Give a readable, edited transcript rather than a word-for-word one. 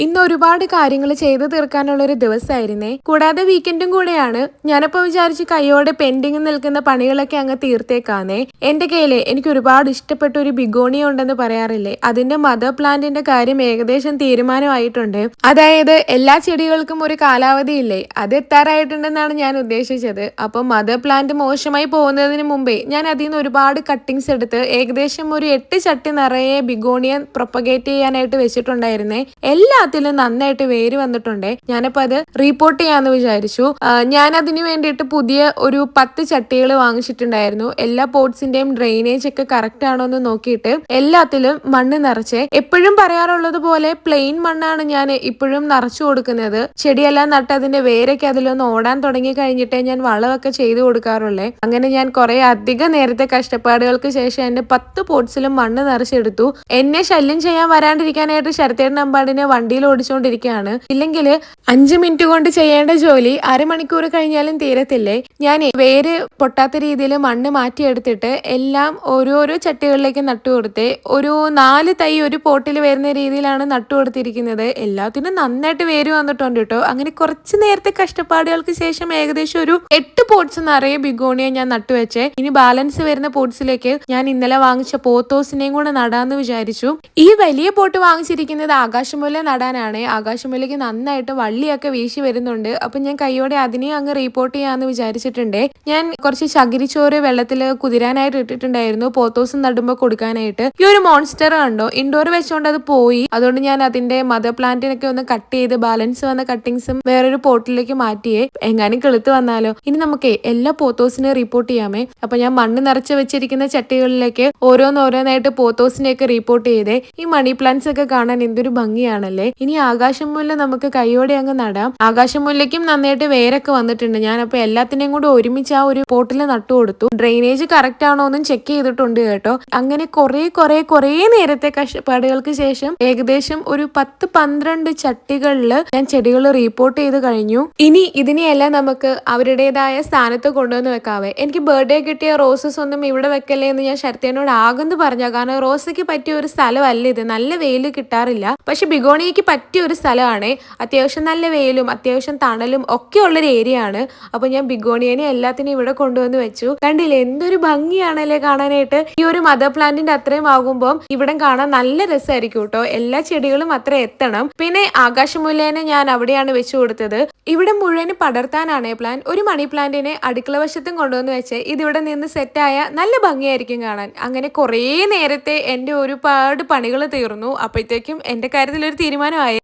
ഇന്ന് ഒരുപാട് കാര്യങ്ങൾ ചെയ്തു തീർക്കാനുള്ള ഒരു ദിവസമായിരുന്നേ. കൂടാതെ വീക്കെൻഡും കൂടെയാണ്. ഞാനപ്പോ വിചാരിച്ച് കയ്യോടെ പെൻഡിങ് നിൽക്കുന്ന പണികളൊക്കെ അങ്ങ് തീർത്തേക്കാന്നേ. എന്റെ കയ്യിലെ എനിക്ക് ഒരുപാട് ഇഷ്ടപ്പെട്ട ഒരു ബിഗോണിയ ഉണ്ടെന്ന് പറയാറില്ലേ, അതിന്റെ മദർ പ്ലാന്റിന്റെ കാര്യം ഏകദേശം തീരുമാനമായിട്ടുണ്ട്. അതായത് എല്ലാ ചെടികൾക്കും ഒരു കാലാവധി ഇല്ലേ, അത് എത്താറായിട്ടുണ്ടെന്നാണ് ഞാൻ ഉദ്ദേശിച്ചത്. അപ്പൊ മദർ പ്ലാന്റ് മോശമായി പോകുന്നതിന് മുമ്പേ ഞാൻ അതിൽ നിന്ന് ഒരുപാട് കട്ടിങ്സ് എടുത്ത് ഏകദേശം ഒരു 8 ചട്ടി നിറയെ ബിഗോണിയ പ്രൊപ്പഗേറ്റ് ചെയ്യാനായിട്ട് വെച്ചിട്ടുണ്ടായിരുന്നേ. എല്ലാത്തിലും നന്നായിട്ട് വേര് വന്നിട്ടുണ്ട്. ഞാനപ്പോ അത് റീപോർട്ട് ചെയ്യാന്ന് വിചാരിച്ചു. ഞാൻ അതിന് വേണ്ടിയിട്ട് പുതിയ ഒരു 10 ചട്ടികൾ വാങ്ങിച്ചിട്ടുണ്ടായിരുന്നു. എല്ലാ പോട്ട്സിന്റെയും ഡ്രെയിനേജ് ഒക്കെ കറക്റ്റ് ആണോ എന്ന് നോക്കിയിട്ട് എല്ലാത്തിലും മണ്ണ് നിറച്ച്, എപ്പോഴും പറയാറുള്ളത് പോലെ പ്ലെയിൻ മണ്ണാണ് ഞാൻ ഇപ്പോഴും നിറച്ചു കൊടുക്കുന്നത്. ചെടിയെല്ലാം നട്ട് അതിന്റെ വേരൊക്കെ അതിലൊന്ന് ഓടാൻ തുടങ്ങി കഴിഞ്ഞിട്ടേ ഞാൻ വളമൊക്കെ ചെയ്തു കൊടുക്കാറുള്ളേ. അങ്ങനെ ഞാൻ കുറെ അധികം നേരത്തെ കഷ്ടപ്പാടുകൾക്ക് ശേഷം എന്റെ 10 പോട്ട്സിലും മണ്ണ് നിറച്ചെടുത്തു. എന്നെ ശല്യം ചെയ്യാൻ വരാണ്ടിരിക്കാനായിട്ട് ശരത്തേട്ടൻ അമ്പാടിനെ വണ്ടിയിൽ ഓടിച്ചുകൊണ്ടിരിക്കുകയാണ്. ഇല്ലെങ്കിൽ 5 മിനിറ്റ് കൊണ്ട് ചെയ്യേണ്ട ജോലി അരമണിക്കൂർ കഴിഞ്ഞാലും തീരത്തില്ലേ. ഞാൻ വേര് പൊട്ടാത്ത രീതിയിൽ മണ്ണ് മാറ്റിയെടുത്തിട്ട് എല്ലാം ഓരോരോ ചട്ടികളിലേക്ക് നട്ടുകൊടുത്തേ. ഒരു 4 തൈ ഒരു പോട്ടിൽ വരുന്ന രീതിയിലാണ് നട്ടുകൊടുത്തിരിക്കുന്നത്. എല്ലാത്തിനും നന്നായിട്ട് വേര് വന്നിട്ടുണ്ട് കേട്ടോ. അങ്ങനെ കുറച്ച് നേരത്തെ കഷ്ടപ്പാടുകൾക്ക് ശേഷം ഏകദേശം ഒരു 8 പോട്ട്സ് നിറയെ ബിഗോണിയ ഞാൻ നട്ടുവെച്ചേ. ഇനി ബാലൻസ് വരുന്ന പോട്ട്സിലേക്ക് ഞാൻ ഇന്നലെ വാങ്ങിച്ച പോത്തോസിനെയും കൂടെ നടാന്ന് വിചാരിച്ചു. ഈ വലിയ പോട്ട് വാങ്ങിച്ചിരിക്കുന്നത് ആകാശമുല്ല നടാനാണ്. ആകാശമുല്ലയ്ക്ക് നന്നായിട്ട് വള്ളിയൊക്കെ വീശി വരുന്നുണ്ട്. അപ്പൊ ഞാൻ കൈയോടെ അതിനെയും അങ്ങ് റീപോർട്ട് ചെയ്യാന്ന് വിചാരിച്ചിട്ടുണ്ട്. ഞാൻ കുറച്ച് ചകിരിച്ചോറ് വെള്ളത്തിൽ കുതിരാനായിട്ട് ഇട്ടിട്ടുണ്ടായിരുന്നു, പോത്തോസ് നടുമ്പോ കൊടുക്കാനായിട്ട്. ഈ ഒരു മോൺസ്റ്റർ കണ്ടോ, ഇൻഡോർ വെച്ചോണ്ട് അത് പോയി. അതുകൊണ്ട് ഞാൻ അതിന്റെ മദർ പ്ലാന്റിനൊക്കെ ഒന്ന് കട്ട് ചെയ്ത് ബാലൻസ് വന്ന കട്ടിങ്സും വേറൊരു പോട്ടിലേക്ക് മാറ്റിയേ. എങ്ങാനും കിളുത്ത് വന്നാലോ. ഇനി നമുക്ക് എല്ലാ പോത്തോസിനെ റിപ്പോർട്ട് ചെയ്യാമേ. അപ്പൊ ഞാൻ മണ്ണ് നിറച്ച് വെച്ചിരിക്കുന്ന ചട്ടികളിലേക്ക് ഓരോന്നോരോന്നായിട്ട് പോത്തോസിനെയൊക്കെ റിപ്പോർട്ട് ചെയ്തേ. ഈ മണി പ്ലാന്റ്സ് ഒക്കെ കാണാൻ എന്തൊരു ഭംഗിയാണല്ലേ. ഇനി ആകാശമുല്ല നമുക്ക് കൈയോടെ അങ്ങ് നടാം. ആകാശമുല്ലയ്ക്കും നന്നായിട്ട് വേരൊക്കെ വന്നിട്ടുണ്ട്. ഞാനപ്പോ എല്ലാത്തിനെയും കൂടെ ഒരുമിച്ച് ആ ഒരു പോട്ടിൽ നട്ടുകൊടുത്തു. ഡ്രെയിനേജ് കറക്റ്റ് ആണോ എന്നും ചെക്ക് ചെയ്തിട്ടുണ്ട് കേട്ടോ. അങ്ങനെ കുറേ നേരത്തെ കഷ്ടപ്പാടുകൾക്ക് ശേഷം ഏകദേശം ഒരു 10-12 ചട്ടികളിൽ ഞാൻ ചെടികൾ റീപോർട്ട് ചെയ്ത് കഴിഞ്ഞു. ഇനി ഇതിനെയെല്ലാം നമുക്ക് അവരുടേതായ സ്ഥാനത്ത് കൊണ്ടുവന്ന് വെക്കാവേ. എനിക്ക് ബർത്ത്ഡേ കിട്ടിയ റോസസ് ഒന്നും ഇവിടെ വെക്കല്ലേ എന്ന് ഞാൻ ശരത്തേനോട് ആകെന്ന് പറഞ്ഞ, കാരണം റോസയ്ക്ക് പറ്റിയ ഒരു സ്ഥലമല്ല ഇത്. നല്ല വെയിൽ കിട്ടാറില്ല. പക്ഷെ ബിഗോണിയയ്ക്ക് പറ്റിയ ഒരു സ്ഥലമാണ്. അത്യാവശ്യം നല്ല വെയിലും അത്യാവശ്യം തണലും ഒക്കെ ഉള്ളൊരു ഏരിയ ആണ്. അപ്പൊ ഞാൻ ബിഗോണിയനെ എല്ലാത്തിനും ഇവിടെ കൊണ്ടുവന്ന് വെച്ചു. കണ്ടില്ലേ എന്തൊരു ഭംഗിയാണല്ലേ കാണാനായിട്ട്. ഈ ഒരു മദർ പ്ലാന്റിന്റെ അത്രയും ആകുമ്പോൾ ഇവിടെ കാണാൻ നല്ല രസമായിരിക്കും കേട്ടോ. എല്ലാ ചെടികളും അത്ര എത്തണം. പിന്നെ ആകാശമുല്ലേനെ ഞാൻ അവിടെയാണ് വെച്ചു കൊടുത്തത്. ഇവിടെ മുഴുവന് പടർത്താനാണ് പ്ലാൻ. ഒരു മണി പ്ലാന്റിനെ അടുക്കള വശത്തും കൊണ്ടുവന്ന് വെച്ച് ഇതിവിടെ നിന്ന് സെറ്റായ നല്ല ഭംഗിയായിരിക്കും കാണാൻ. അങ്ങനെ കുറേ നേരത്തെ എന്റെ ഒരുപാട് പണികൾ തീർന്നു. അപ്പോഴത്തേക്കും എന്റെ കാര്യത്തിൽ ഒരു തീരുമാനമായി.